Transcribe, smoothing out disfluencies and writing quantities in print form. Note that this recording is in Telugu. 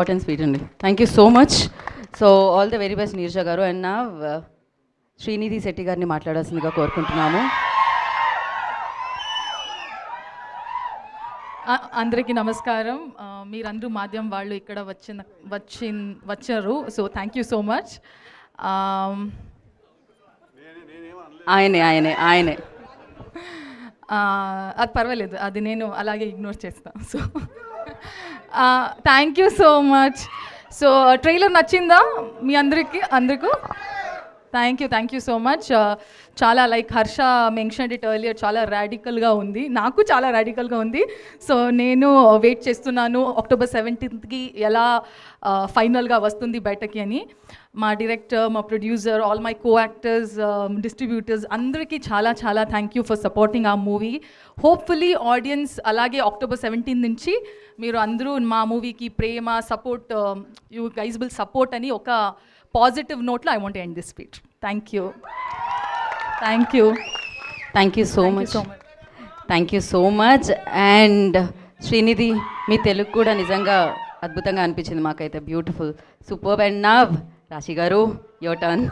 షార్ట్ అండ్ స్వీట్ అండి. Thank you so much. So all the very best Neeraja గారు. అండ్ నా శ్రీనిధి శెట్టి గారిని మాట్లాడాల్సిందిగా కోరుకుంటున్నాము. అందరికీ నమస్కారం. మీరందరూ మాధ్యమం వాళ్ళు ఇక్కడ వచ్చారు. So thank you so much. ఆయనే ఆయనే ఆయనే అది పర్వాలేదు, అది నేను అలాగే ఇగ్నోర్ చేస్తాను. So thank you so much. So trailer నచ్చిందా మీ అందరికీ? Thank you so much. చాలా like Harsha mentioned it earlier, చాలా రాడికల్గా ఉంది, నాకు చాలా రాడికల్గా ఉంది. సో నేను వెయిట్ చేస్తున్నాను October 17th ఎలా ఫైనల్గా వస్తుంది బయటకి అని. మా డైరెక్టర్, మా producer, all my co actors, distributors అందరికీ చాలా చాలా థ్యాంక్ యూ ఫర్ సపోర్టింగ్ ఆ మూవీ. హోప్ఫుల్లీ ఆడియన్స్ అలాగే October 17 నుంచి మీరు అందరూ మా మూవీకి ప్రేమ, support, you guys will support అని ఒక పాజిటివ్ నోట్లో I want end this speech. Thank you so much. And Srinidhi, మీ తెలుగు కూడా నిజంగా అద్భుతంగా అనిపించింది మాకైతే. Beautiful, superb. అండ్ నా రాశి గారు, యువర్ టర్న్.